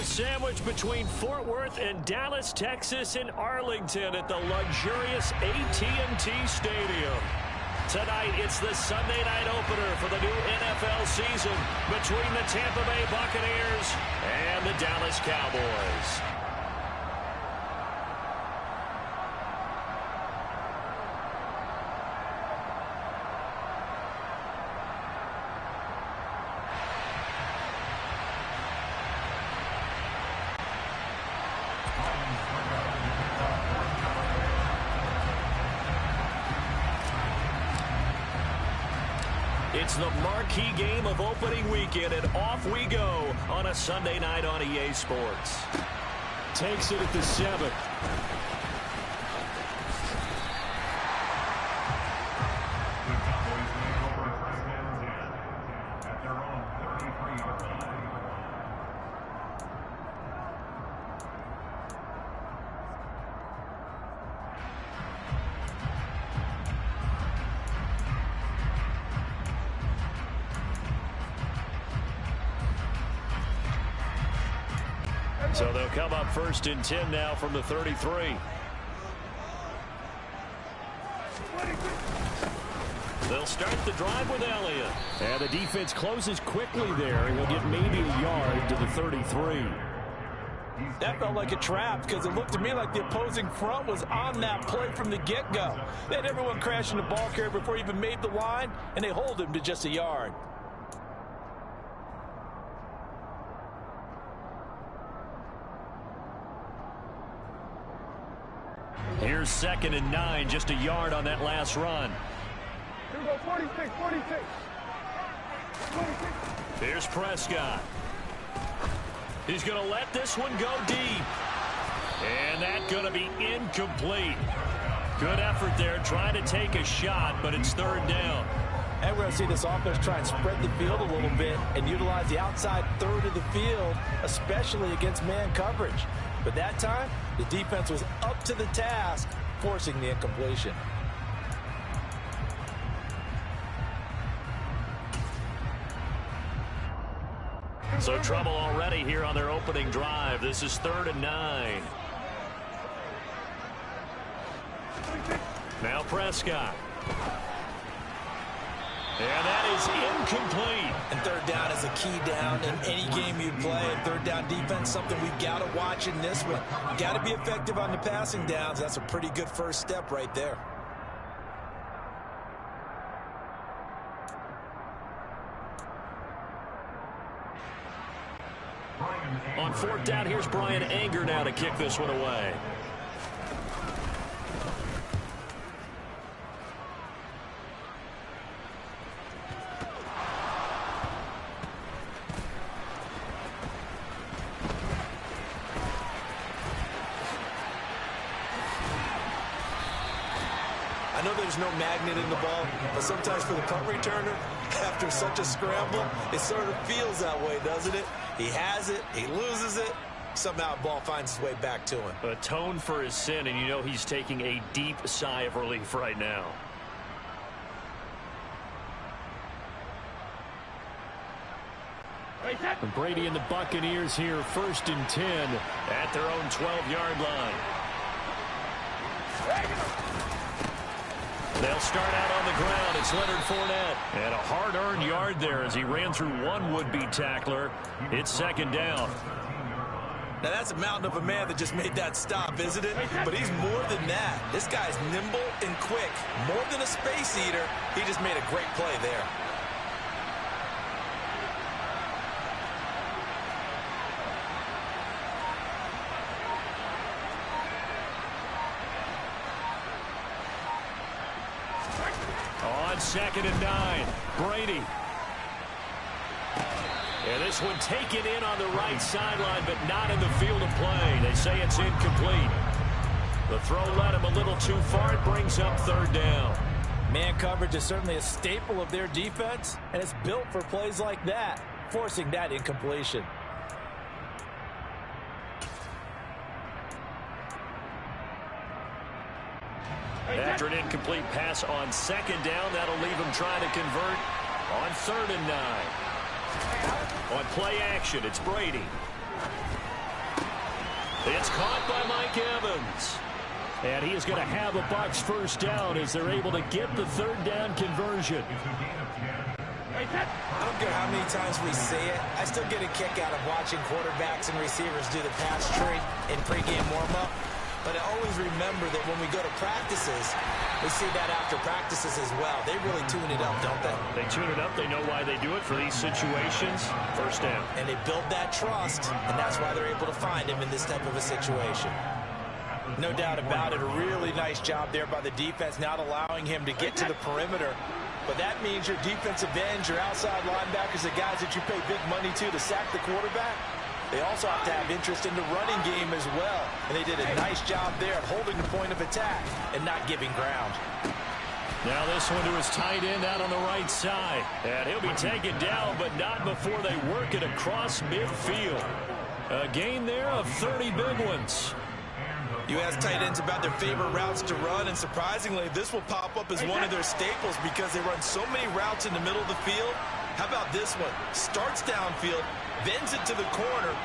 sandwich between Fort Worth and Dallas, Texas, and Arlington at the luxurious AT&T Stadium. Tonight, it's the Sunday night opener for the new NFL season between the Tampa Bay Buccaneers and the Dallas Cowboys. It's the marquee game of opening weekend, and off we go on a Sunday night on EA Sports. Takes it at the 7. So they'll come up 1st and 10 now from the 33. They'll start the drive with Elliott. And the defense closes quickly there. He'll get maybe a yard to the 33. That felt like a trap because it looked to me like the opposing front was on that play from the get-go. They had everyone crashing the ball carrier before he even made the line, and they hold him to just a yard. Here's 2nd and 9, just a yard on that last run. 46. Here's Prescott. He's going to let this one go deep. And that's going to be incomplete. Good effort there, trying to take a shot, but it's 3rd down. And we're going to see this offense try and spread the field a little bit and utilize the outside third of the field, especially against man coverage. But that time, the defense was up to the task, forcing the incompletion. So trouble already here on their opening drive. This is 3rd and 9. Now Prescott. And that is incomplete. And 3rd down is a key down in any game you play. And 3rd down defense, something we've got to watch in this one. Got to be effective on the passing downs. That's a pretty good first step right there. On 4th down, here's Brian Anger now to kick this one away. I know there's no magnet in the ball, but sometimes for the punt returner, after such a scramble, it sort of feels that way, doesn't it? He has it, he loses it, somehow the ball finds its way back to him. Atone for his sin, and you know he's taking a deep sigh of relief right now. And Brady and the Buccaneers here, 1st and 10 at their own 12-yard line. They'll start out on the ground. It's Leonard Fournette. And a hard-earned yard there as he ran through one would-be tackler. It's 2nd down. Now, that's a mountain of a man that just made that stop, isn't it? But he's more than that. This guy's nimble and quick. More than a space eater, he just made a great play there. On 2nd and 9, Brady. And this one taken in on the right sideline, but not in the field of play. They say it's incomplete. The throw led him a little too far. It brings up 3rd down. Man coverage is certainly a staple of their defense, and it's built for plays like that, forcing that incompletion. After an incomplete pass on 2nd down, that'll leave him trying to convert on 3rd and 9. On play action, it's Brady. It's caught by Mike Evans. And he is going to have a Bucs first down as they're able to get the third down conversion. I don't care how many times we see it. I still get a kick out of watching quarterbacks and receivers do the pass tree in pregame warm-up. But I always remember that when we go to practices, we see that after practices as well. They really tune it up, don't they? They tune it up. They know why they do it for these situations. First down. And they build that trust, and that's why they're able to find him in this type of a situation. No doubt about it. A really nice job there by the defense, not allowing him to get to the perimeter. But that means your defensive ends, your outside linebackers, the guys that you pay big money to sack the quarterback, they also have to have interest in the running game as well. And they did a nice job there of holding the point of attack and not giving ground. Now this one to his tight end out on the right side. And he'll be taken down, but not before they work it across midfield. A gain there of 30 big ones. You ask tight ends about their favorite routes to run, and surprisingly, this will pop up as one of their staples because they run so many routes in the middle of the field. How about this one? Starts downfield, bends it to the corner,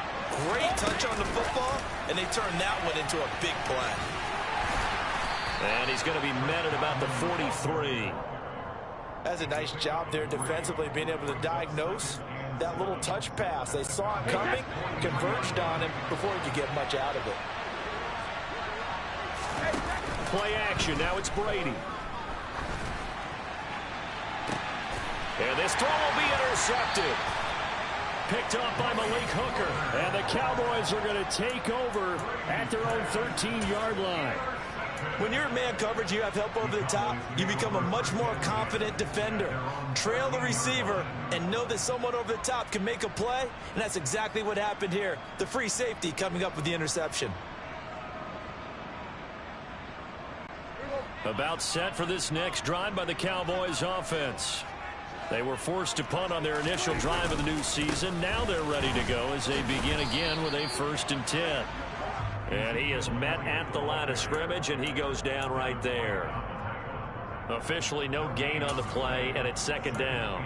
great touch on the football, and they turn that one into a big play. And he's going to be met at about the 43. That's a nice job there defensively, being able to diagnose that little touch pass. They saw it coming, converged on him before he could get much out of it. Play action. Now it's Brady. And this throw will be intercepted. Picked up by Malik Hooker. And the Cowboys are going to take over at their own 13-yard line. When you're in man coverage, you have help over the top, you become a much more confident defender. Trail the receiver and know that someone over the top can make a play, and that's exactly what happened here. The free safety coming up with the interception. About set for this next drive by the Cowboys offense. They were forced to punt on their initial drive of the new season. Now they're ready to go as they begin again with a 1st and 10. And he is met at the line of scrimmage, and he goes down right there. Officially no gain on the play, and it's 2nd down.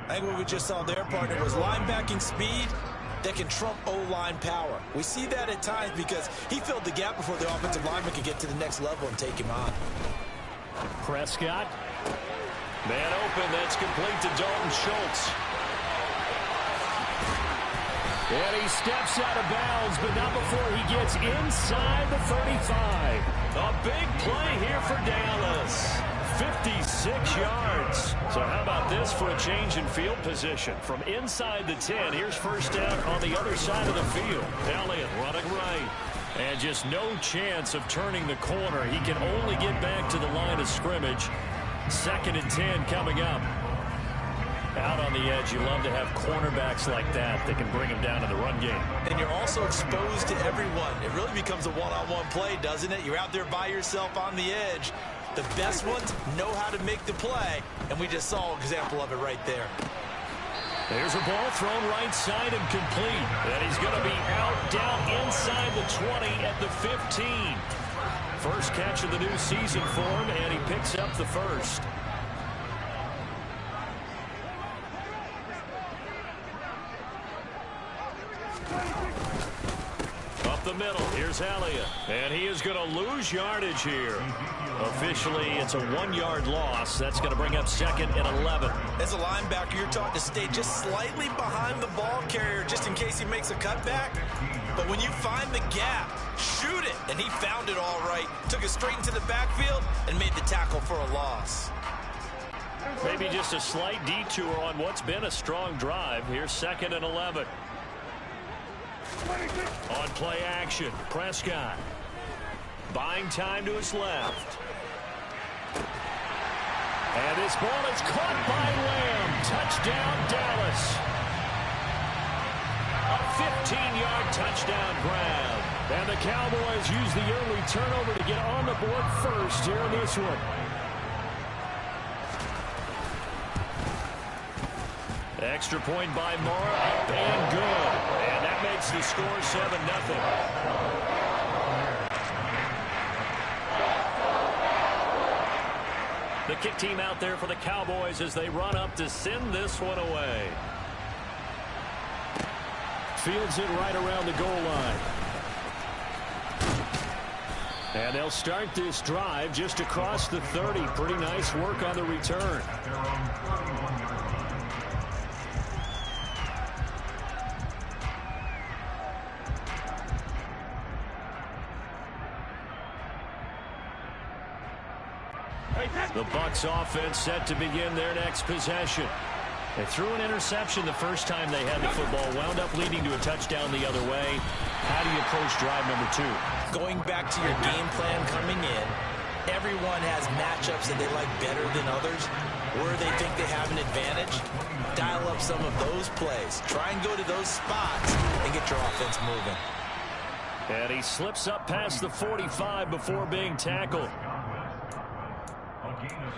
I think what we just saw there, partner, was linebacking speed that can trump O-line power. We see that at times because he filled the gap before the offensive lineman could get to the next level and take him on. Prescott. Man open, that's complete to Dalton Schultz. And he steps out of bounds, but not before he gets inside the 35. A big play here for Dallas. 56 yards. So how about this for a change in field position? From inside the 10, here's 1st down on the other side of the field. Elliott running right. And just no chance of turning the corner. He can only get back to the line of scrimmage. 2nd and 10 coming up. Out on the edge, you love to have cornerbacks like that can bring him down to the run game. And you're also exposed to everyone. It really becomes a one-on-one play, doesn't it? You're out there by yourself on the edge. The best ones know how to make the play, and we just saw an example of it right there. There's a ball thrown right side and complete. And he's going to be out down inside the 20 at the 15. First catch of the new season for him, and he picks up the 1st. Up the middle, here's Elliott. And he is going to lose yardage here. Officially, it's a 1-yard loss. That's going to bring up 2nd and 11. As a linebacker, you're taught to stay just slightly behind the ball carrier just in case he makes a cutback. But when you find the gap, shoot it. And he found it all right. Took it straight into the backfield and made the tackle for a loss. Maybe just a slight detour on what's been a strong drive. Here's 2nd and 11. On play action, Prescott. Buying time to his left. And this ball is caught by Lamb. Touchdown, Dallas. A 15-yard touchdown grab. And the Cowboys use the early turnover to get on the board first here in this one. Extra point by Moore, up and good. And that makes the score 7-0. The kick team out there for the Cowboys as they run up to send this one away. Fields it right around the goal line. And they'll start this drive just across the 30. Pretty nice work on the return. The Bucs offense set to begin their next possession. They threw an interception the first time they had the football, wound up leading to a touchdown the other way. How do you approach drive number 2? Going back to your game plan coming in, everyone has matchups that they like better than others, where they think they have an advantage. Dial up some of those plays. Try and go to those spots and get your offense moving. And he slips up past the 45 before being tackled.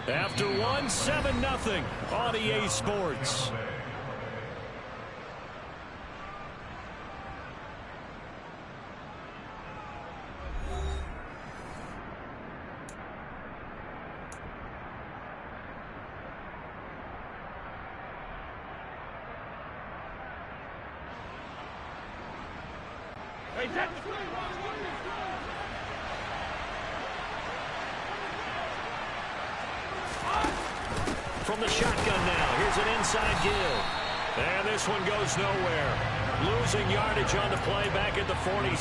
After one, 7-0 on EA Sports. From the shotgun now, here's an inside give. And this one goes nowhere. Losing yardage on the play back at the 46.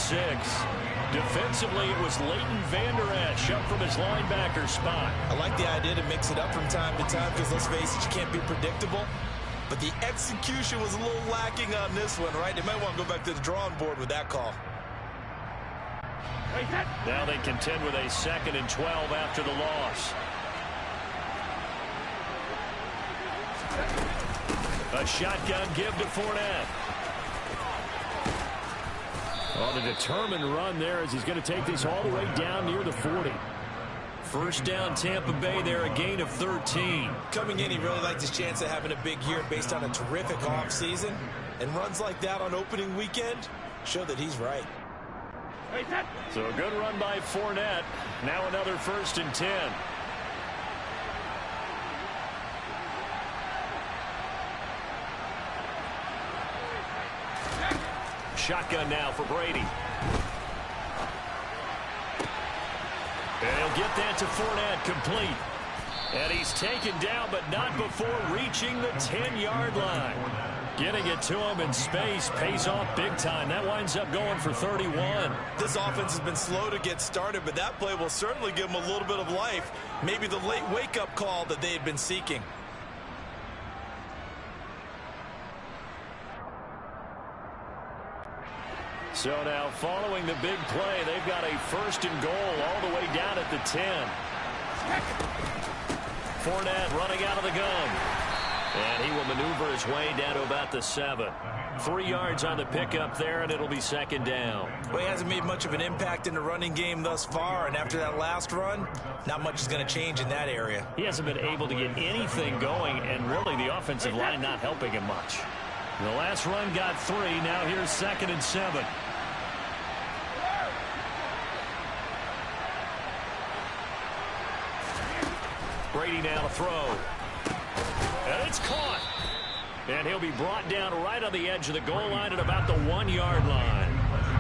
Defensively, it was Leighton Vander Esch up from his linebacker spot. I like the idea to mix it up from time to time because, let's face it, you can't be predictable. But the execution was a little lacking on this one, right? They might want to go back to the drawing board with that call. Now they contend with a 2nd and 12 after the loss. A shotgun give to Fournette. On a determined run there as he's going to take this all the way down near the 40. First down, Tampa Bay there, a gain of 13. Coming in, he really liked his chance of having a big year based on a terrific offseason. And runs like that on opening weekend show that he's right. So a good run by Fournette. Now another 1st and 10. Shotgun now for Brady. And he'll get that to Fournette, complete. And he's taken down, but not before reaching the 10-yard line. Getting it to him in space pays off big time. That winds up going for 31. This offense has been slow to get started, but that play will certainly give them a little bit of life. Maybe the late wake-up call that they had been seeking. So now following the big play, they've got a 1st and goal all the way down at the 10. Fournette running out of the gun. And he will maneuver his way down to about the 7. 3 yards on the pickup there, and it'll be 2nd down. Well, he hasn't made much of an impact in the running game thus far, and after that last run, not much is going to change in that area. He hasn't been able to get anything going, and really the offensive line not helping him much. The last run got 3. Now here's 2nd and 7. Brady now to throw. And it's caught. And he'll be brought down right on the edge of the goal line at about the 1-yard line.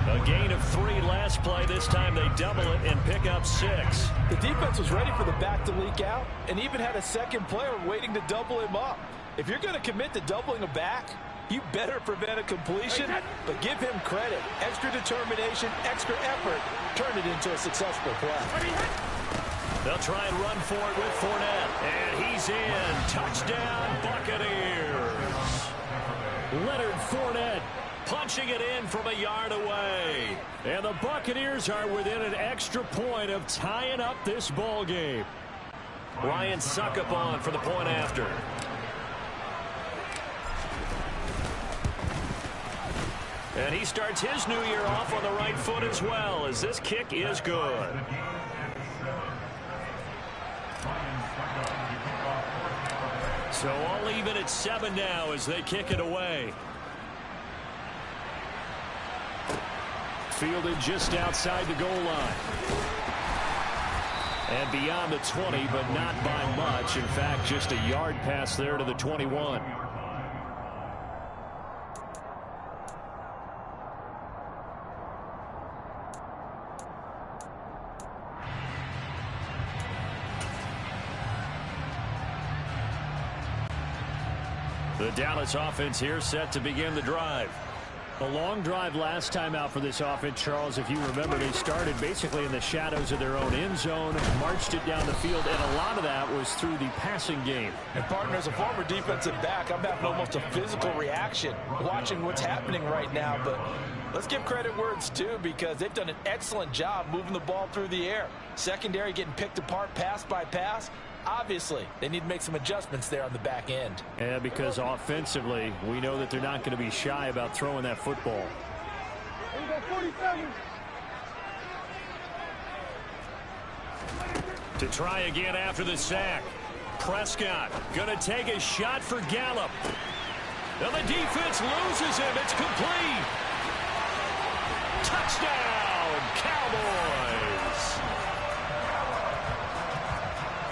A gain of 3 last play. This time they double it and pick up 6. The defense was ready for the back to leak out and even had a second player waiting to double him up. If you're going to commit to doubling a back, you better prevent a completion, but give him credit. Extra determination, extra effort, turned it into a successful play. They'll try and run for it with Fournette. And he's in. Touchdown, Buccaneers. Leonard Fournette punching it in from a yard away. And the Buccaneers are within an extra point of tying up this ball game. Ryan Suckup on for the point after. And he starts his new year off on the right foot as well, as this kick is good. So all even at 7 now as they kick it away. Fielded just outside the goal line. And beyond the 20, but not by much. In fact, just a yard pass there to the 21. The Dallas offense here set to begin the drive. A long drive last time out for this offense, Charles. If you remember, they started basically in the shadows of their own end zone, marched it down the field, and a lot of that was through the passing game. And partner, as a former defensive back, I'm having almost a physical reaction watching what's happening right now. But let's give credit where it's due, because they've done an excellent job moving the ball through the air. Secondary getting picked apart pass by pass. Obviously, they need to make some adjustments there on the back end. Yeah, because offensively, we know that they're not going to be shy about throwing that football. 47. To try again after the sack. Prescott going to take a shot for Gallup. And the defense loses him. It's complete. Touchdown, Cowboys.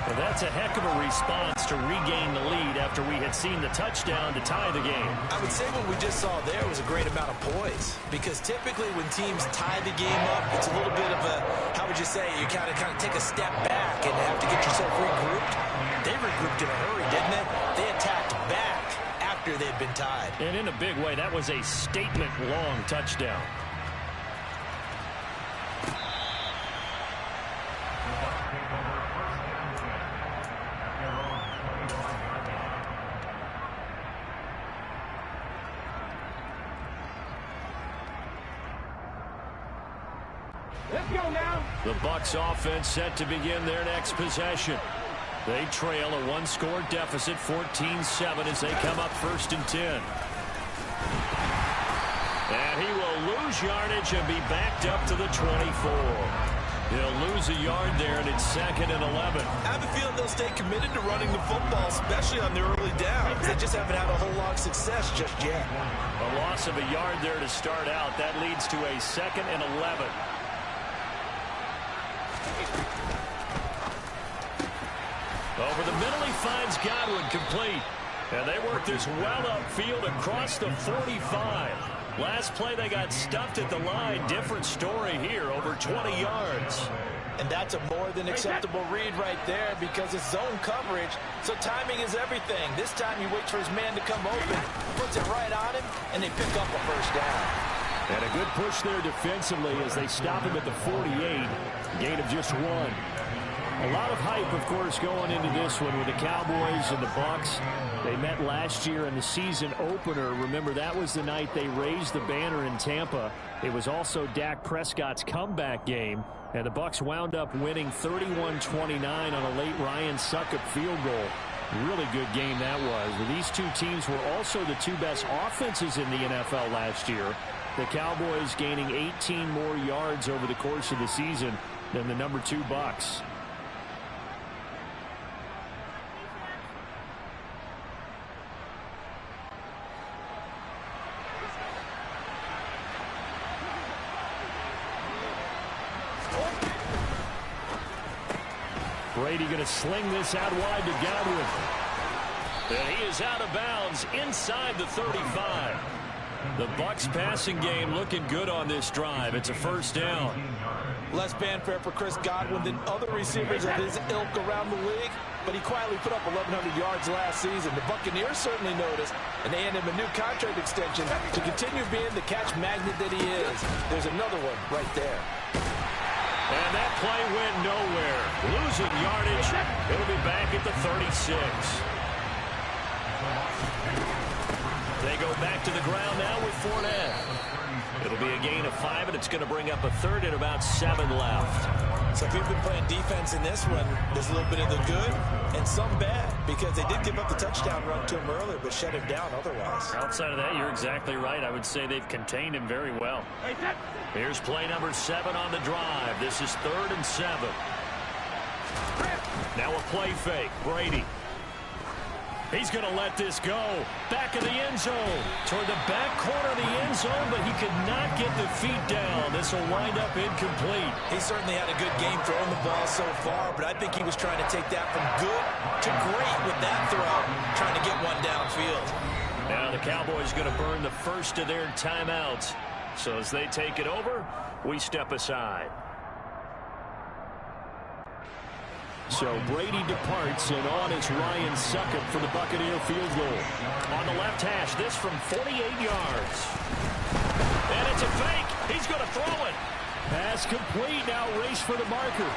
Well, that's a heck of a response to regain the lead after we had seen the touchdown to tie the game. I would say what we just saw there was a great amount of poise, because typically when teams tie the game up, it's a little bit of a, how would you say, you kind of take a step back and have to get yourself regrouped. They regrouped in a hurry, didn't they? They attacked back after they'd been tied. And in a big way, that was a statement-long touchdown. Let's go now. The Bucs offense set to begin their next possession. They trail a one-score deficit, 14-7, as they come up 1st and 10. And he will lose yardage and be backed up to the 24. He'll lose a yard there, and it's 2nd and 11. I have a feeling they'll stay committed to running the football, especially on the early downs. They just haven't had a whole lot of success just yet. A loss of a yard there to start out. That leads to a 2nd and 11. Over the middle, he finds Godwin, complete. And they work this well upfield across the 45. Last play, they got stuffed at the line. Different story here, over 20 yards. And that's a more than acceptable read right there, because it's zone coverage, so timing is everything. This time he waits for his man to come open, puts it right on him, and they pick up a 1st down. And a good push there defensively as they stop him at the 48. Gain of just 1. A lot of hype, of course, going into this one with the Cowboys and the Bucs. They met last year in the season opener. Remember, that was the night they raised the banner in Tampa. It was also Dak Prescott's comeback game, and the Bucs wound up winning 31-29 on a late Ryan Succop field goal. Really good game that was. These two teams were also the two best offenses in the NFL last year. The Cowboys gaining 18 more yards over the course of the season than the number 2 Bucs. Brady going to sling this out wide to Godwin. And he is out of bounds inside the 35. The Bucs passing game looking good on this drive. It's a 1st down. Less fanfare for Chris Godwin than other receivers of his ilk around the league, but he quietly put up 1,100 yards last season. The Buccaneers certainly noticed, and they handed him a new contract extension to continue being the catch magnet that he is. There's another one right there. And that play went nowhere. Losing yardage. It'll be back at the 36. They go back to the ground now with Fournette. It'll be a gain of 5, and it's going to bring up a 3rd and about 7 left. So if you've been playing defense in this one, there's a little bit of the good and some bad, because they did give up the touchdown run to him earlier, but shut him down otherwise. Outside of that, you're exactly right. I would say they've contained him very well. Here's play number 7 on the drive. This is 3rd and 7. Now a play fake. Brady. He's going to let this go. Back of the end zone. Toward the back corner of the end zone, but he could not get the feet down. This will wind up incomplete. He certainly had a good game throwing the ball so far, but I think he was trying to take that from good to great with that throw, trying to get one downfield. Now the Cowboys going to burn the first of their timeouts. So as they take it over, we step aside. So Brady departs, and on is Ryan Succop for the Buccaneer field goal. On the left hash, this from 48 yards. And it's a fake. He's going to throw it. Pass complete. Now race for the marker.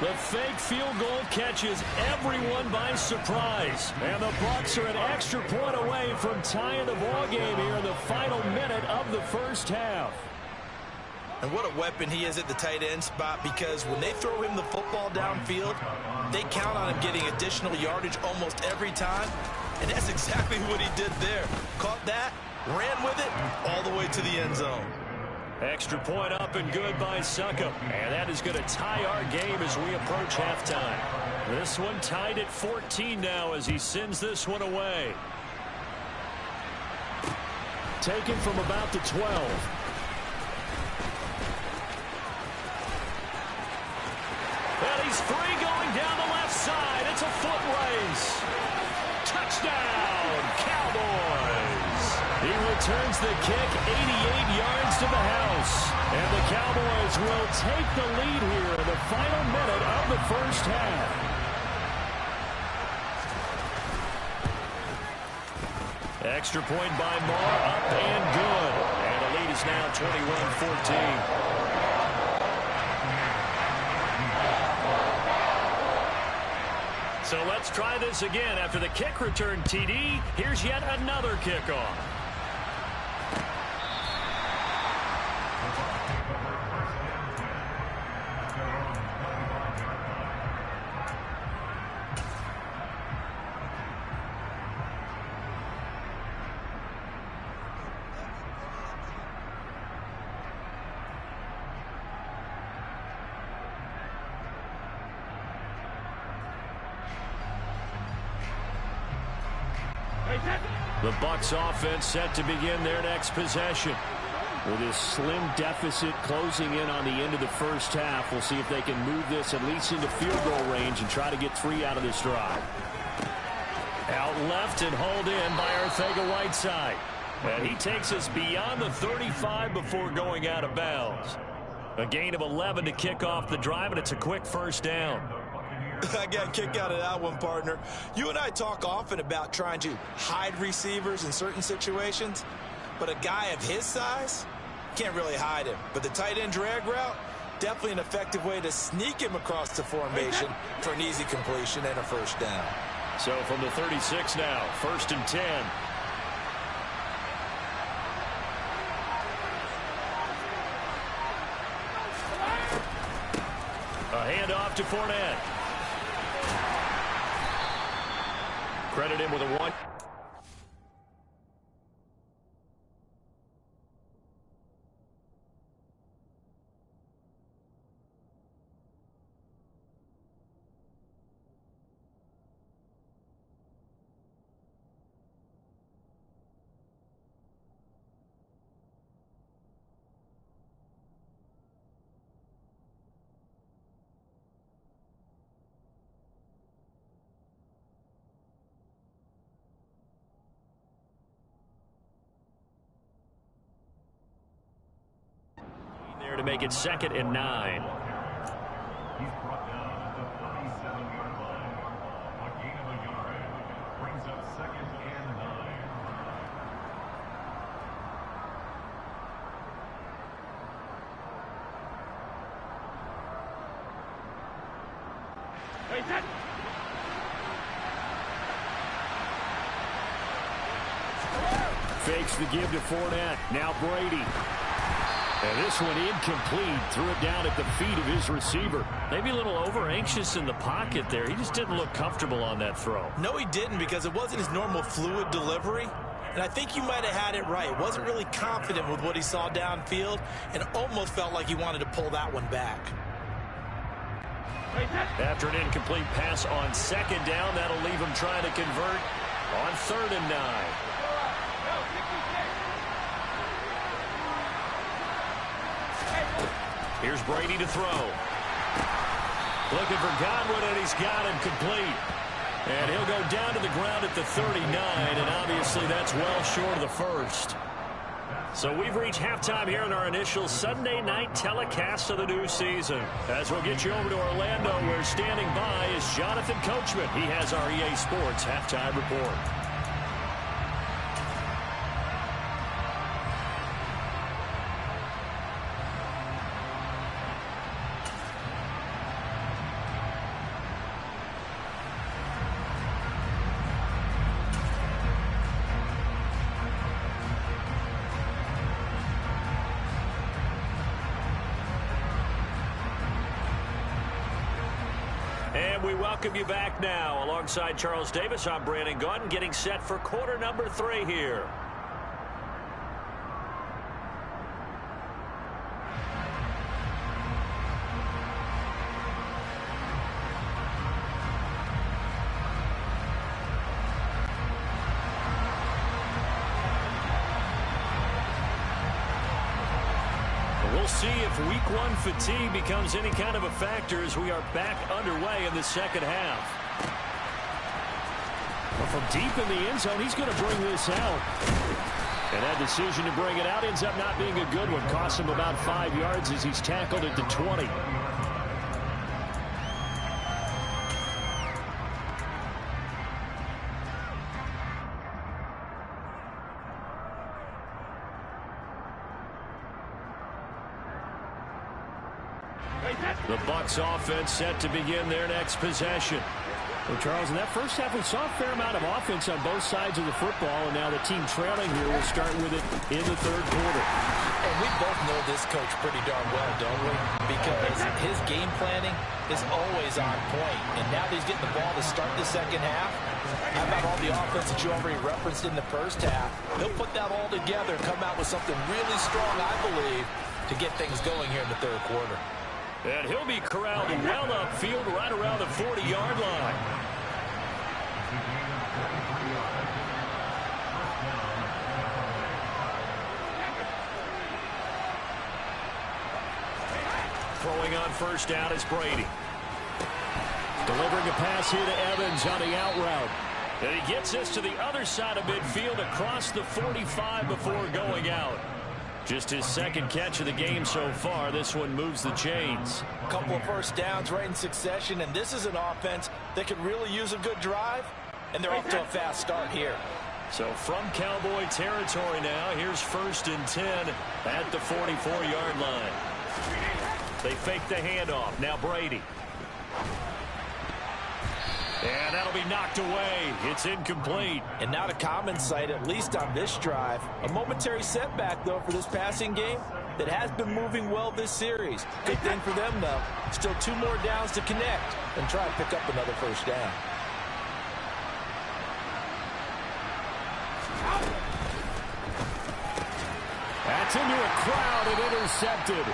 The fake field goal catches everyone by surprise. And the Bucs are an extra point away from tying the ball game here in the final minute of the first half. And what a weapon he is at the tight end spot, because when they throw him the football downfield, they count on him getting additional yardage almost every time. And that's exactly what he did there. Caught that, ran with it, all the way to the end zone. Extra point up and good by Succop. And that is going to tie our game as we approach halftime. This one tied at 14 now as he sends this one away. Taken from about the 12. And he's free going down the left side. It's a foot race. Touchdown, Cowboys. He returns the kick 88 yards to the house. And the Cowboys will take the lead here in the final minute of the first half. Extra point by Moore, up and good. And the lead is now 21-14. So let's try this again. After the kick return TD, here's yet another kickoff. The Bucs offense set to begin their next possession. With this slim deficit closing in on the end of the first half, we'll see if they can move this at least into field goal range and try to get 3 out of this drive. Out left and hauled in by Arcega-Whiteside. And he takes us beyond the 35 before going out of bounds. A gain of 11 to kick off the drive, and it's a quick first down. I got a kick out of that one, partner. You and I talk often about trying to hide receivers in certain situations, but a guy of his size can't really hide him. But the tight end drag route, definitely an effective way to sneak him across the formation for an easy completion and a first down. So from the 36 now, 1st and 10. A handoff to Fournette. Credit him with a 1. To make it 2nd and 9. He's brought down at the 37-yard line. A gain of a yard brings up 2nd and 9. Fakes the give to Fournette. Now Brady. And this one incomplete. Threw it down at the feet of his receiver. Maybe a little over-anxious in the pocket there. He just didn't look comfortable on that throw. No, he didn't, because it wasn't his normal fluid delivery. And I think you might have had it right. Wasn't really confident with what he saw downfield and almost felt like he wanted to pull that one back. After an incomplete pass on 2nd down, that'll leave him trying to convert on 3rd and 9. Here's Brady to throw. Looking for Godwin, and he's got him complete. And he'll go down to the ground at the 39, and obviously that's well short of the first. So we've reached halftime here in our initial Sunday night telecast of the new season. As we'll get you over to Orlando, where standing by is Jonathan Coachman. He has our EA Sports halftime report. And we welcome you back now. Alongside Charles Davis, I'm Brandon Gaudin, getting set for quarter number 3 here. We'll see if week 1 fatigue becomes any kind of a factor as we are back underway in the second half. Well, from deep in the end zone, he's going to bring this out. And that decision to bring it out ends up not being a good one. Costs him about 5 yards as he's tackled at the 20. The Bucs offense set to begin their next possession. Well, Charles, in that first half, we saw a fair amount of offense on both sides of the football, and now the team trailing here will start with it in the third quarter. And we both know this coach pretty darn well, don't we? Because his game planning is always on point. And now that he's getting the ball to start the second half, how about all the offense that you already referenced in the first half? He'll put that all together and come out with something really strong, I believe, to get things going here in the third quarter. And he'll be corralled well upfield right around the 40-yard line. Throwing on first down is Brady. Delivering a pass here to Evans on the out route. And he gets this to the other side of midfield across the 45 before going out. Just his second catch of the game so far. This one moves the chains. A couple of first downs right in succession, and this is an offense that could really use a good drive, and they're off to a fast start here. So from Cowboy territory now, here's 1st and 10 at the 44-yard line. They fake the handoff. Now Brady. And that'll be knocked away. It's incomplete. And not a common sight, at least on this drive. A momentary setback, though, for this passing game that has been moving well this series. Good thing for them, though. Still 2 more downs to connect and try to pick up another first down. That's into a crowd and intercepted.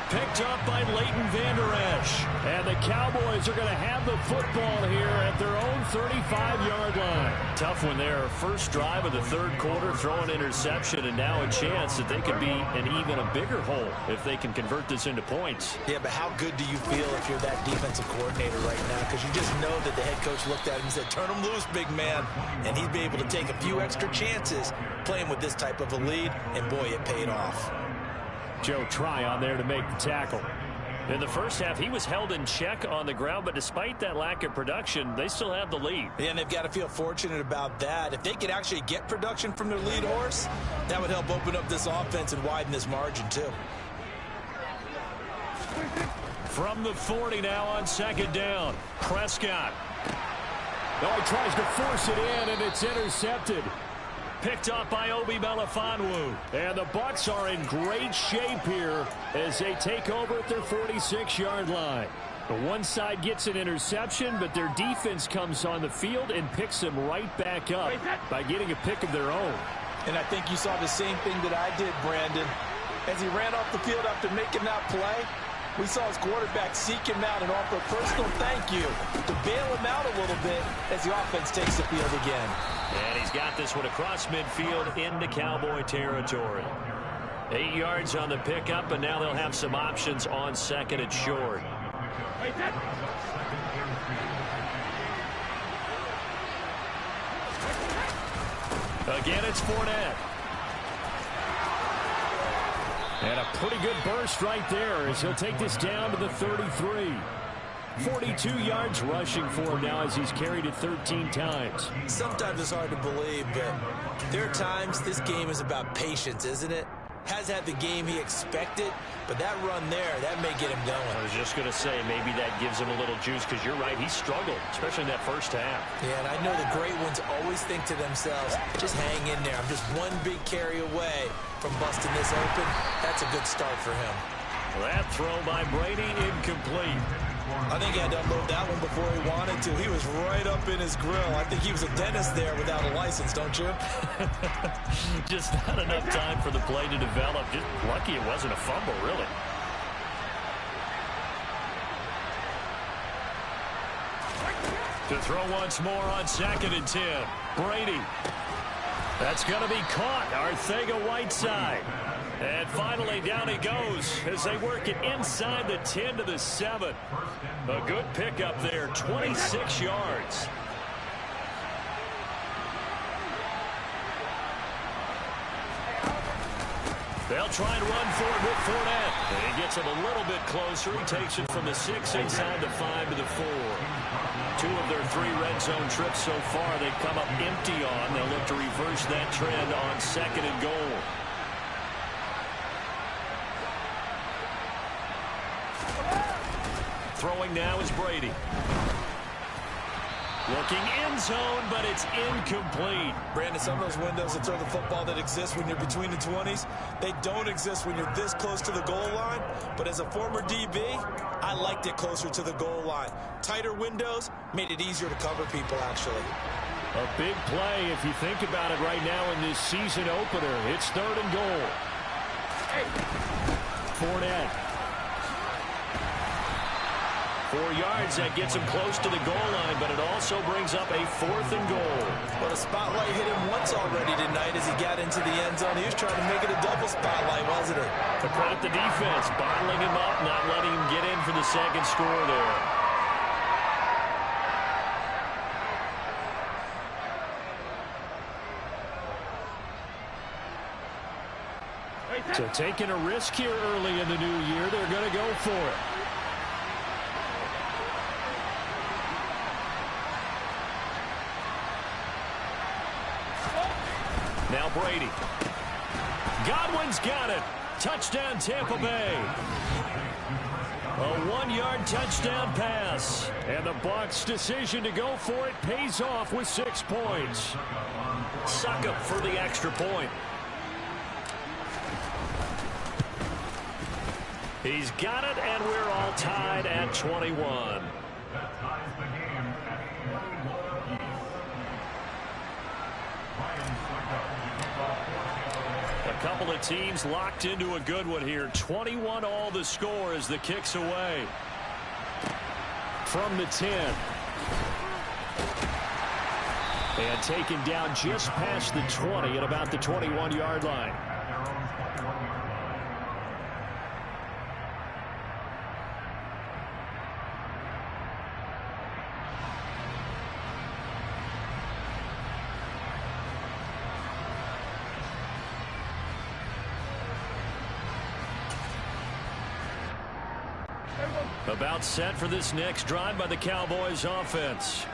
Picked up by Leighton Vander Esch. And the Cowboys are going to have the football here at their own 35-yard line. Tough one there. First drive of the third quarter, throw an interception, and now a chance that they could be in even a bigger hole if they can convert this into points. Yeah, but how good do you feel if you're that defensive coordinator right now? Because you just know that the head coach looked at him and said, turn him loose, big man. And he'd be able to take a few extra chances playing with this type of a lead, and boy, it paid off. Joe Tryon there to make the tackle. In the first half, he was held in check on the ground, but despite that lack of production, they still have the lead. Yeah, and they've got to feel fortunate about that. If they could actually get production from their lead horse, that would help open up this offense and widen this margin, too. From the 40 now on second down, Prescott. Oh, he tries to force it in, and it's intercepted. Picked up by Obi Melifonwu. And the Bucs are in great shape here as they take over at their 46-yard line. The one side gets an interception, but their defense comes on the field and picks them right back up by getting a pick of their own. And I think you saw the same thing that I did, Brandon. As he ran off the field after making that play, we saw his quarterback seek him out and offer a personal thank you to bail him out a little bit as the offense takes the field again. And he's got this one across midfield into Cowboy territory. 8 yards on the pickup, and now they'll have some options on second and short. Again, it's Fournette. And a pretty good burst right there as he'll take this down to the 33. 42 yards rushing for him now as he's carried it 13 times. Sometimes it's hard to believe, but there are times this game is about patience, isn't it? Has had the game he expected, but that run there, that may get him going. I was just going to say, maybe that gives him a little juice, because you're right, he struggled, especially in that first half. Yeah, and I know the great ones always think to themselves, just hang in there. I'm just one big carry away from busting this open. That's a good start for him. Well, that throw by Brady, incomplete. I think he had to unload that one before he wanted to. He was right up in his grill. I think he was a dentist there without a license, don't you? Just not enough time for the play to develop. Just lucky it wasn't a fumble, really. To throw once more on 2nd and 10. Brady. That's going to be caught. Arcega-Whiteside. And finally, down he goes as they work it inside the 10 to the 7. A good pickup there, 26 yards. They'll try and run for it with Fournette. And he gets it a little bit closer. He takes it from the 6 inside the 5 to the 4. 2 of their 3 red zone trips so far they've come up empty on. They'll look to reverse that trend on 2nd and goal. Throwing now is Brady. Looking end zone, but it's incomplete. Brandon, some of those windows to throw the football that exist when you're between the 20s, they don't exist when you're this close to the goal line. But as a former DB, I liked it closer to the goal line. Tighter windows made it easier to cover people, actually. A big play if you think about it right now in this season opener. It's 3rd and goal. Fournette. 4 yards, that gets him close to the goal line, but it also brings up a 4th and goal. Well, the spotlight hit him once already tonight as he got into the end zone. He was trying to make it a double spotlight, wasn't it? To credit the defense, bottling him up, not letting him get in for the 2nd score there. So taking a risk here early in the new year, they're going to go for it. Now Brady. Godwin's got it. Touchdown, Tampa Bay. A 1-yard touchdown pass. And the Bucs' decision to go for it pays off with 6 points. Suck up for the extra point. He's got it, and we're all tied at 21. That ties the game at 21 apiece. A couple of teams locked into a good one here. 21 all the score as the kick's away. From the 10. And taken down just past the 20 at about the 21-yard line. About set for this next drive by the Cowboys offense.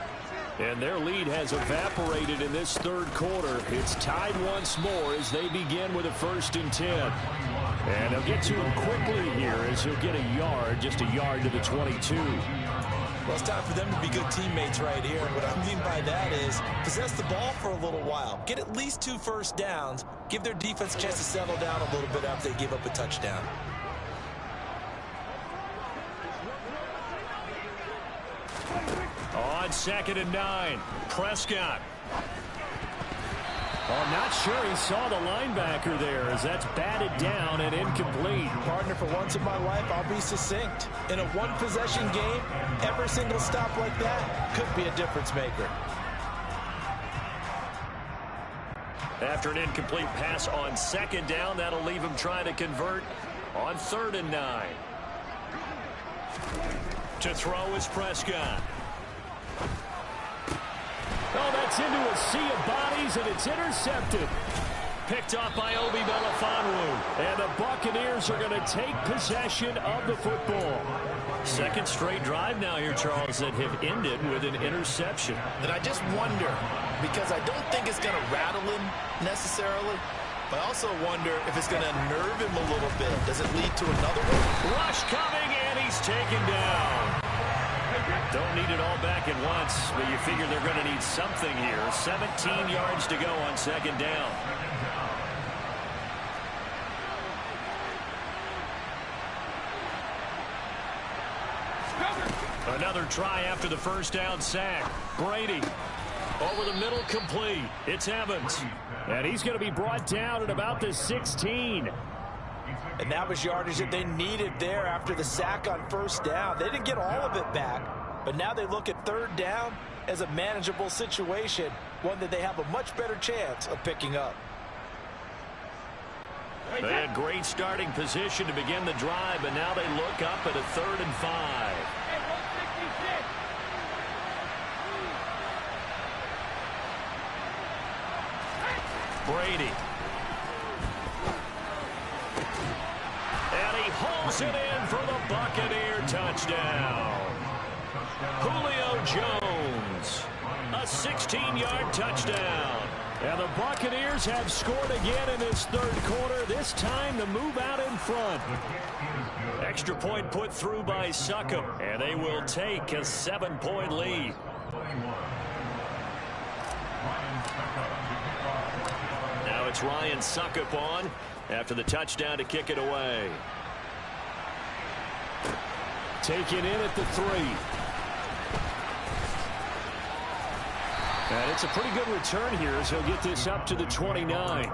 And their lead has evaporated in this 3rd quarter. It's tied once more as they begin with a 1st and 10. And they'll get to him quickly here as he'll get a yard, just a yard to the 22. Well, it's time for them to be good teammates right here. What I mean by that is possess the ball for a little while. Get at least 2 first downs. Give their defense a chance to settle down a little bit after they give up a touchdown. On 2nd and 9, Prescott. Oh, I'm not sure he saw the linebacker there as that's batted down and incomplete. Partner, for once in my life, I'll be succinct. In a one-possession game, every single stop like that could be a difference maker. After an incomplete pass on 2nd down, that'll leave him trying to convert on 3rd and 9. To throw is Prescott. Oh, that's into a sea of bodies, and it's intercepted. picked off by Obi Melifonwu. And the Buccaneers are going to take possession of the football. Second straight drive now here, Charles, that have ended with an interception. And I just wonder, because I don't think it's going to rattle him necessarily, but I also wonder if it's going to unnerve him a little bit. Does it lead to another one? Rush coming, and he's taken down. Don't need it all back at once, but you figure they're going to need something here. 17 yards to go on second down. Another try after the first down sack. Brady over the middle, complete. It's Evans. And he's going to be brought down at about the 16. And that was yardage that they needed there after the sack on first down. They didn't get all of it back, but now they look at third down as a manageable situation, one that they have a much better chance of picking up. They had great starting position to begin the drive, but now they look up at a 3rd and 5. Brady. And he hauls it in for the Buccaneer touchdown. Julio Jones. A 16-yard touchdown. And the Buccaneers have scored again in this third quarter, this time to move out in front. Extra point put through by Succop, and they will take a 7-point lead. Now it's Ryan Succop on after the touchdown to kick it away. Taken in at the 3. And it's a pretty good return here as he'll get this up to the 29.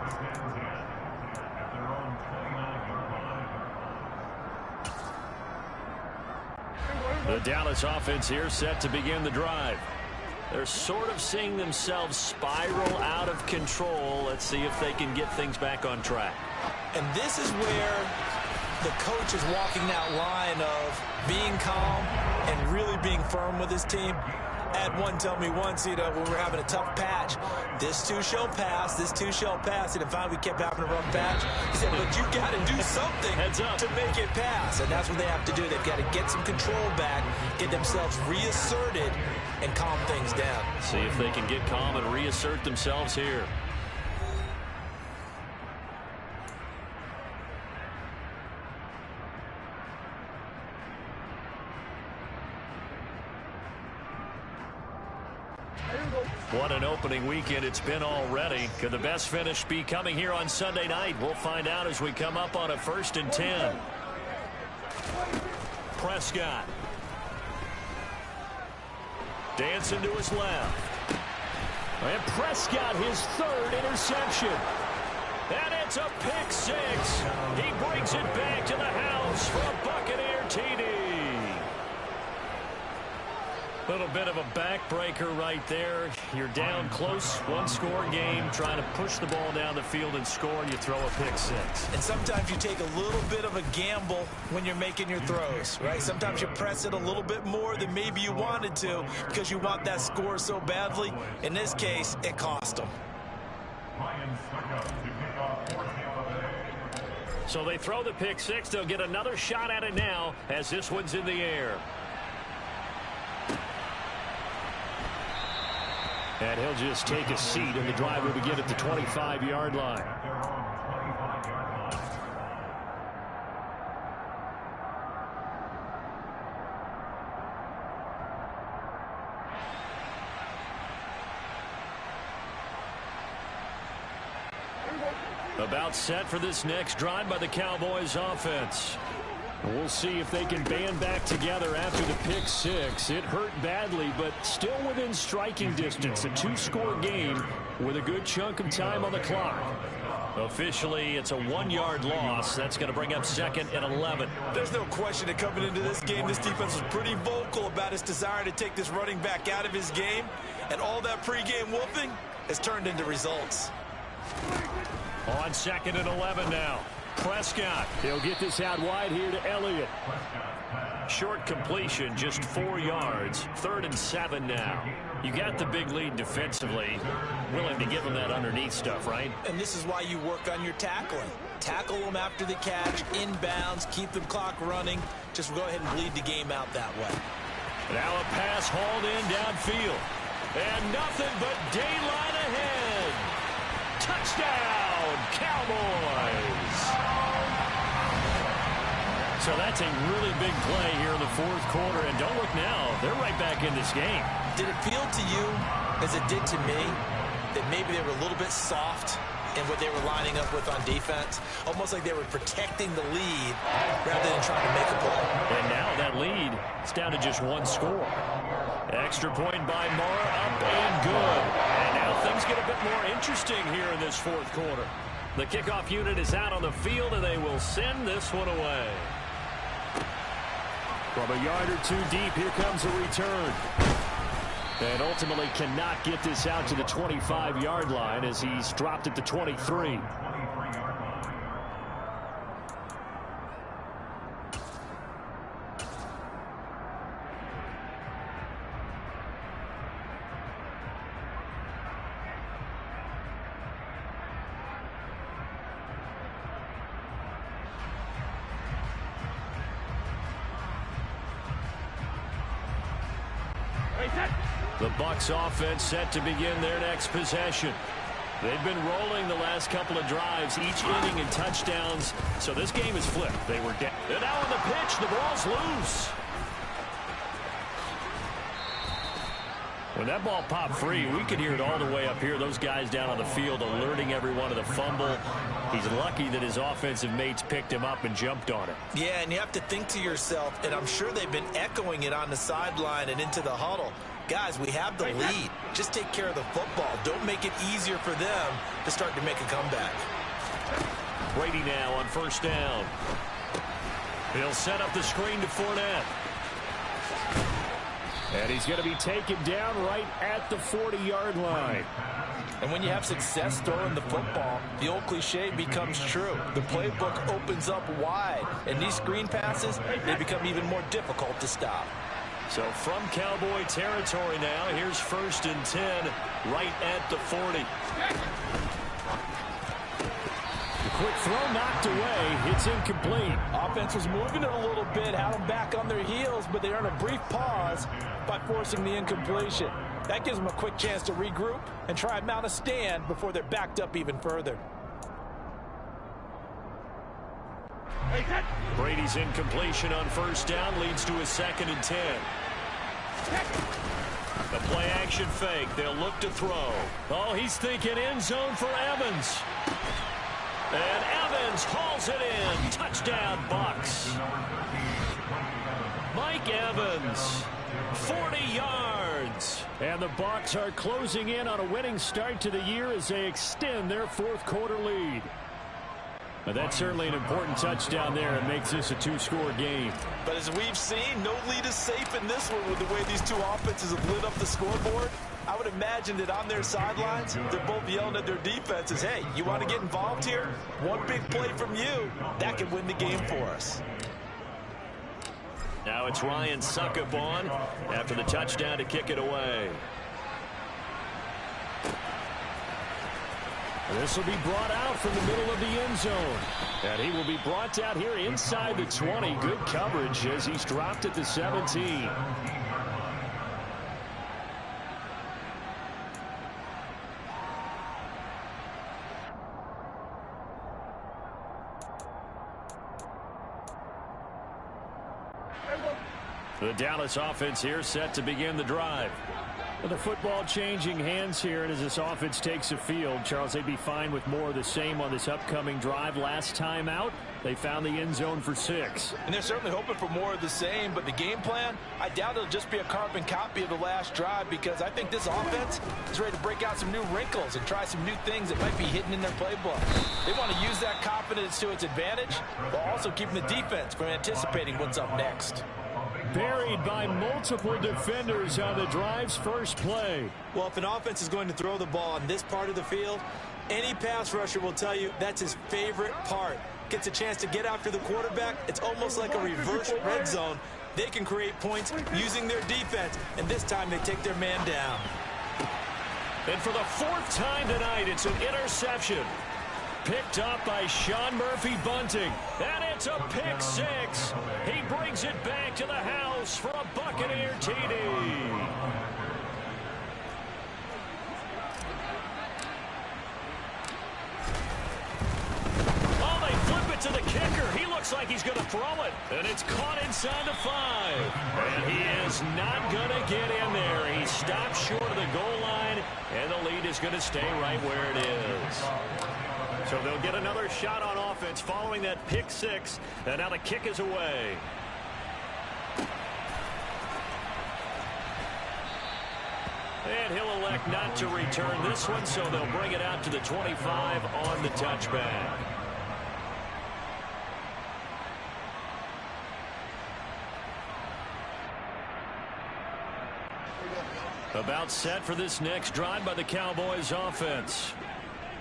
The Dallas offense here set to begin the drive. They're sort of seeing themselves spiral out of control. Let's see if they can get things back on track. And this is where the coach is walking that line of being calm and really being firm with his team. I had one tell me once, when we were having a tough patch, this too shall pass, this too shall pass. And finally we kept having a rough patch. He said, but you got to do something to make it pass. And that's what they have to do. They've got to get some control back, get themselves reasserted, and calm things down. See if they can get calm and reassert themselves here. What an opening weekend it's been already. Could the best finish be coming here on Sunday night? We'll find out as we come up on a 1st and 10. Prescott. Dancing to his left. And Prescott, his 3rd interception. And it's a pick 6. He brings it back to the house for a Buccaneer TD. Little bit of a backbreaker right there. You're down close, 1-score game, trying to push the ball down the field and score, and you throw a pick 6. And sometimes you take a little bit of a gamble when you're making your throws, right? Sometimes you press it a little bit more than maybe you wanted to because you want that score so badly. In this case, it cost them. So they throw the pick 6. They'll get another shot at it now as this one's in the air. And he'll just take a seat, and the drive will begin at the 25-yard line. About set for this next drive by the Cowboys offense. We'll see if they can band back together after the pick 6. It hurt badly, but still within striking distance. A 2-score game with a good chunk of time on the clock. Officially, it's a 1-yard loss. That's going to bring up 2nd and 11. There's no question that coming into this game, this defense was pretty vocal about its desire to take this running back out of his game. And all that pregame whooping has turned into results. On 2nd and 11 now. Prescott. He'll get this out wide here to Elliott. Short completion, just 4 yards. 3rd and 7 now. You got the big lead defensively. Willing to give them that underneath stuff, right? And this is why you work on your tackling. Tackle them after the catch, inbounds, keep the clock running. Just go ahead and bleed the game out that way. Now a pass hauled in downfield. And nothing but daylight ahead. Touchdown, Cowboys. So that's a really big play here in the 4th quarter. And don't look now, they're right back in this game. Did it feel to you, as it did to me, that maybe they were a little bit soft in what they were lining up with on defense? Almost like they were protecting the lead rather than trying to make a play. And now that lead is down to just 1 score. Extra point by Mara, up and good. And now things get a bit more interesting here in this 4th quarter. The kickoff unit is out on the field, and they will send this one away. From a yard or 2 deep, here comes a return. And ultimately cannot get this out to the 25-yard line as he's dropped at the 23. The Bucs offense set to begin their next possession. They've been rolling the last couple of drives, each inning in touchdowns. So this game is flipped. They were down. And now on the pitch, the ball's loose. When that ball popped free, we could hear it all the way up here. Those guys down on the field alerting everyone of the fumble. He's lucky that his offensive mates picked him up and jumped on it. Yeah, and you have to think to yourself, and I'm sure they've been echoing it on the sideline and into the huddle. Guys, we have the lead. Just take care of the football. Don't make it easier for them to start to make a comeback. Brady now on 1st down. He'll set up the screen to Fournette. And he's going to be taken down right at the 40-yard line. And when you have success throwing the football, the old cliche becomes true. The playbook opens up wide. And these screen passes, they become even more difficult to stop. So from Cowboy territory now, here's 1st and 10 right at the 40. The quick throw knocked away. It's incomplete. Offense was moving it a little bit, had them back on their heels, but they earned a brief pause by forcing the incompletion. That gives them a quick chance to regroup and try and mount a stand before they're backed up even further. Brady's incompletion on 1st down leads to a 2nd and 10. The play action fake. They'll look to throw. Oh, he's thinking end zone for Evans. And Evans hauls it in. Touchdown, Bucs. Mike Evans, 40 yards. And the Bucs are closing in on a winning start to the year as they extend their 4th quarter lead. Now that's certainly an important touchdown there. It makes this a 2-score game. But as we've seen, no lead is safe in this one with the way these two offenses have lit up the scoreboard. I would imagine that on their sidelines, they're both yelling at their defenses, hey, you want to get involved here? One big play from you, that could win the game for us. Now it's Ryan Suckup on after the touchdown to kick it away. This will be brought out from the middle of the end zone. And he will be brought out here inside the 20. Good coverage as he's dropped at the 17. The Dallas offense here set to begin the drive. The football changing hands here, and as this offense takes the field, Charles, they'd be fine with more of the same on this upcoming drive. Last time out, they found the end zone for 6. And they're certainly hoping for more of the same, but the game plan, I doubt it'll just be a carbon copy of the last drive, because I think this offense is ready to break out some new wrinkles and try some new things that might be hidden in their playbook. They want to use that confidence to its advantage, while also keeping the defense from anticipating what's up next. Buried by multiple defenders on the drive's first play. Well, if an offense is going to throw the ball on this part of the field, any pass rusher will tell you that's his favorite part. gets a chance to get after the quarterback, it's almost like a reverse red zone. They can create points using their defense, and this time they take their man down. And for the fourth time tonight, it's an interception. Picked up by Sean Murphy-Bunting. And it's a pick six. He brings it back to the house for a Buccaneer TD. Oh, they flip it to the kicker. He looks like he's going to throw it. And it's caught inside the 5. And he is not going to get in there. He stops short of the goal line. And the lead is going to stay right where it is. So they'll get another shot on offense following that pick six. And now the kick is away. And he'll elect not to return this one, so they'll bring it out to the 25 on the touchback. About set for this next drive by the Cowboys offense.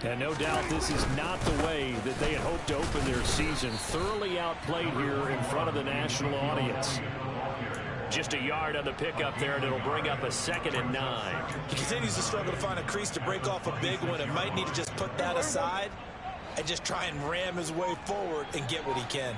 And no doubt this is not the way that they had hoped to open their season. Thoroughly outplayed here in front of the national audience. Just a yard on the pickup there, and it'll bring up a 2nd and 9. He continues to struggle to find a crease to break off a big one and might need to just put that aside and just try and ram his way forward and get what he can.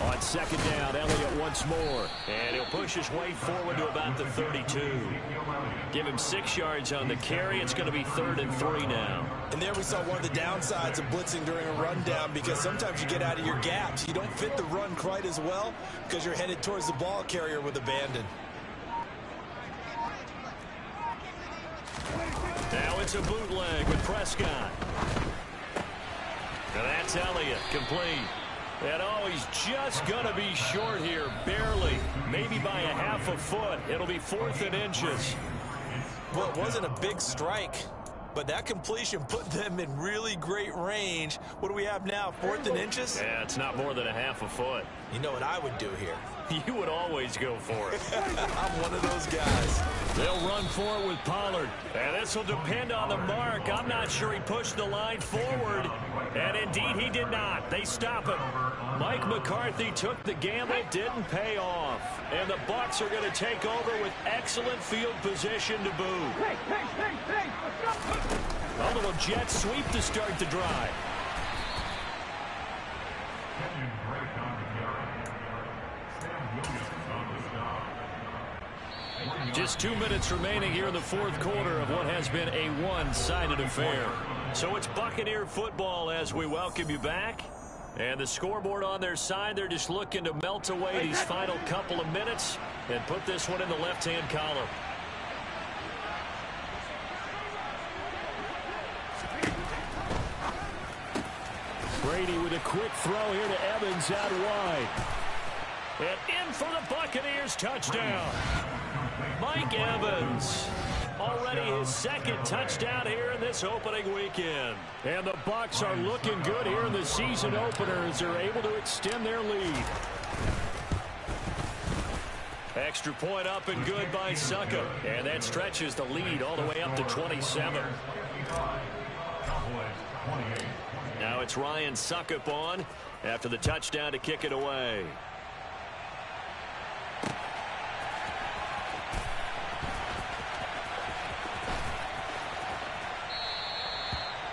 On 2nd down, Elliott once more. And he'll push his way forward to about the 32. Give him 6 yards on the carry. It's going to be 3rd and 3 now. And there we saw one of the downsides of blitzing during a rundown, because sometimes you get out of your gaps. You don't fit the run quite as well because you're headed towards the ball carrier with abandon. Now it's a bootleg with Prescott. Now that's Elliott, complete. And oh, he's just going to be short here, barely, maybe by a half a foot. It'll be 4th and inches. Well, it wasn't a big strike, but that completion put them in really great range. What do we have now, 4th and inches? Yeah, it's not more than a half a foot. You know what I would do here? You would always go for it. I'm one of those guys. They'll run for it with Pollard. And this will depend on the mark. I'm not sure he pushed the line forward. And indeed, he did not. They stop him. Mike McCarthy took the gamble, didn't pay off. And the Bucs are going to take over with excellent field position to boot. A little jet sweep to start the drive. Just 2 minutes remaining here in the 4th quarter of what has been a one-sided affair. So it's Buccaneer football as we welcome you back. And the scoreboard on their side, they're just looking to melt away these final couple of minutes and put this one in the left-hand column. Brady with a quick throw here to Evans out wide. And in for the Buccaneers touchdown. Mike Evans, already his 2nd touchdown here in this opening weekend. And the Bucs are looking good here in the season opener as they're able to extend their lead. Extra point up and good by Suckup. And that stretches the lead all the way up to 27. Now it's Ryan Suckup on after the touchdown to kick it away.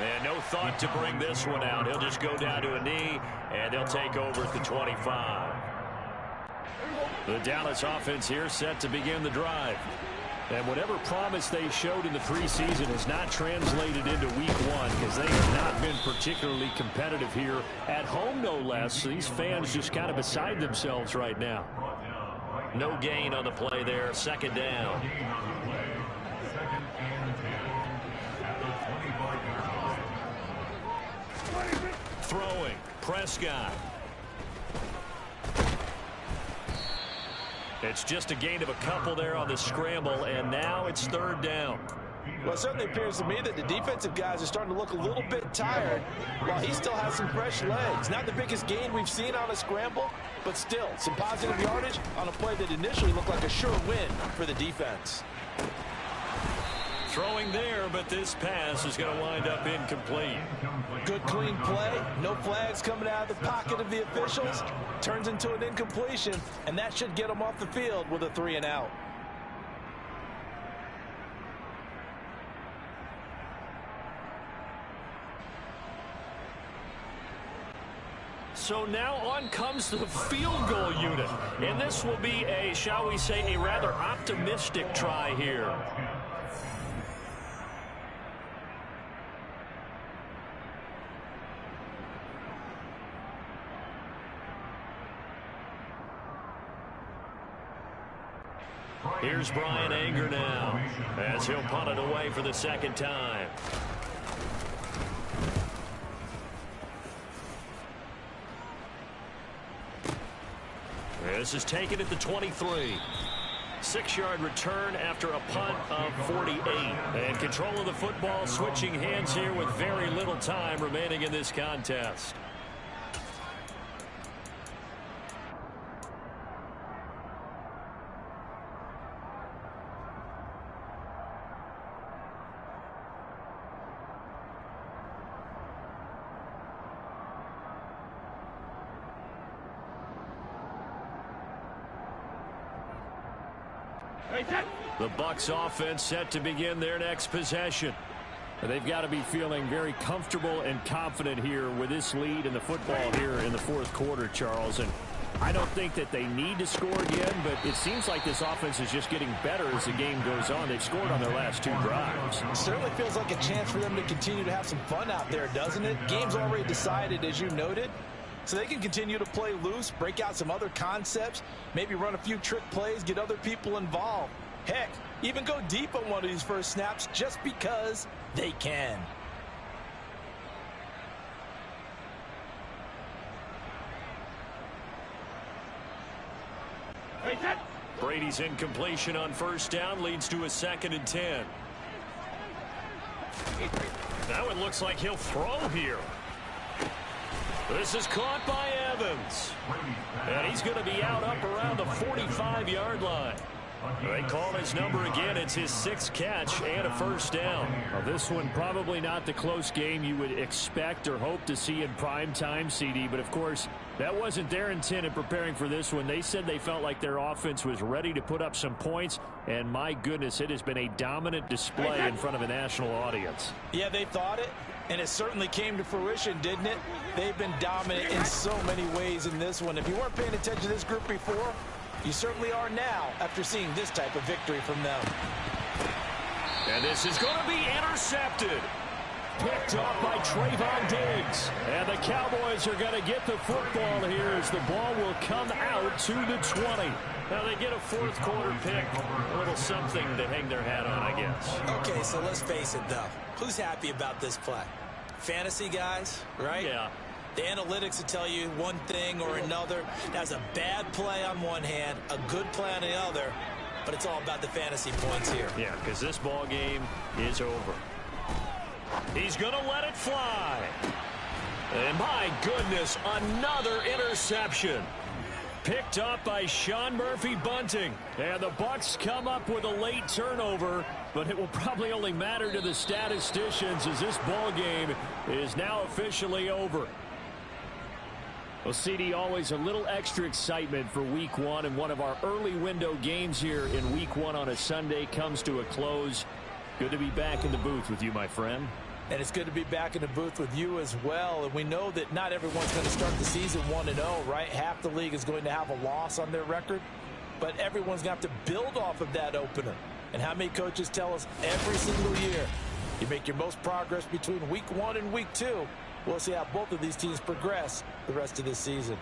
And no thought to bring this one out. He'll just go down to a knee, and they'll take over at the 25. The Dallas offense here set to begin the drive. And whatever promise they showed in the preseason has not translated into week 1 because they have not been particularly competitive here at home, no less. So these fans just kind of beside themselves right now. No gain on the play there. 2nd down. Throwing, Prescott. It's just a gain of a couple there on the scramble, and now it's 3rd down. Well, it certainly appears to me that the defensive guys are starting to look a little bit tired while he still has some fresh legs. Not the biggest gain we've seen on a scramble, but still some positive yardage on a play that initially looked like a sure win for the defense. Throwing there, but this pass is going to wind up incomplete. Good clean play. No flags coming out of the pocket of the officials. Turns into an incompletion, and that should get them off the field with a 3 and out. So now on comes the field goal unit. And this will be a, shall we say, a rather optimistic try here. Here's Brian Anger now as he'll punt it away for the second time. This is taken at the 23. 6-yard return after a punt of 48. And control of the football switching hands here with very little time remaining in this contest. The Bucs offense set to begin their next possession. They've got to be feeling very comfortable and confident here with this lead in the football here in the fourth quarter, Charles. And I don't think that they need to score again, but it seems like this offense is just getting better as the game goes on. They've scored on their last 2 drives. It certainly feels like a chance for them to continue to have some fun out there, doesn't it? Game's already decided, as you noted. So they can continue to play loose, break out some other concepts, maybe run a few trick plays, get other people involved. Heck, even go deep on one of these first snaps just because they can. Brady's incompletion on first down leads to a 2nd and 10. Now it looks like he'll throw here. This is caught by Evans. And he's going to be out up around the 45-yard line. They call his number again. It's his 6th catch and a first down. Well, this one probably not the close game you would expect or hope to see in prime time, CD. But, of course, that wasn't their intent in preparing for this one. They said they felt like their offense was ready to put up some points. And, my goodness, it has been a dominant display in front of a national audience. Yeah, they thought it. And it certainly came to fruition, didn't it? They've been dominant in so many ways in this one. If you weren't paying attention to this group before, you certainly are now after seeing this type of victory from them. And this is going to be intercepted. Picked off by Trayvon Diggs. And the Cowboys are going to get the football here as the ball will come out to the 20. Now they get a fourth quarter pick. A little something to hang their hat on, I guess. Okay, so let's face it, though. Who's happy about this play? Fantasy guys, right? Yeah. The analytics will tell you one thing or another. That's a bad play on one hand, a good play on the other, but it's all about the fantasy points here. Yeah, because this ball game is over. He's going to let it fly. And my goodness, another interception. Picked up by Sean Murphy-Bunting. And the Bucs come up with a late turnover, but it will probably only matter to the statisticians as this ball game is now officially over. Well, CD, always a little extra excitement for Week 1, and one of our early window games here in Week 1 on a Sunday comes to a close. Good to be back in the booth with you, my friend. And it's good to be back in the booth with you as well. And we know that not everyone's going to start the season 1-0, right? Half the league is going to have a loss on their record. But everyone's going to have to build off of that opener. And how many coaches tell us every single year, you make your most progress between Week 1 and Week 2. We'll see how both of these teams progress the rest of this season.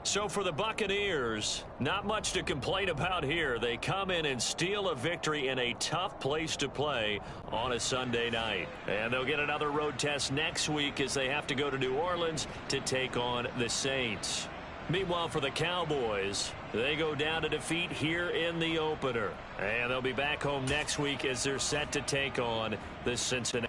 So for the Buccaneers, not much to complain about here. They come in and steal a victory in a tough place to play on a Sunday night. And they'll get another road test next week as they have to go to New Orleans to take on the Saints. Meanwhile, for the Cowboys, they go down to defeat here in the opener. And they'll be back home next week as they're set to take on the Cincinnati.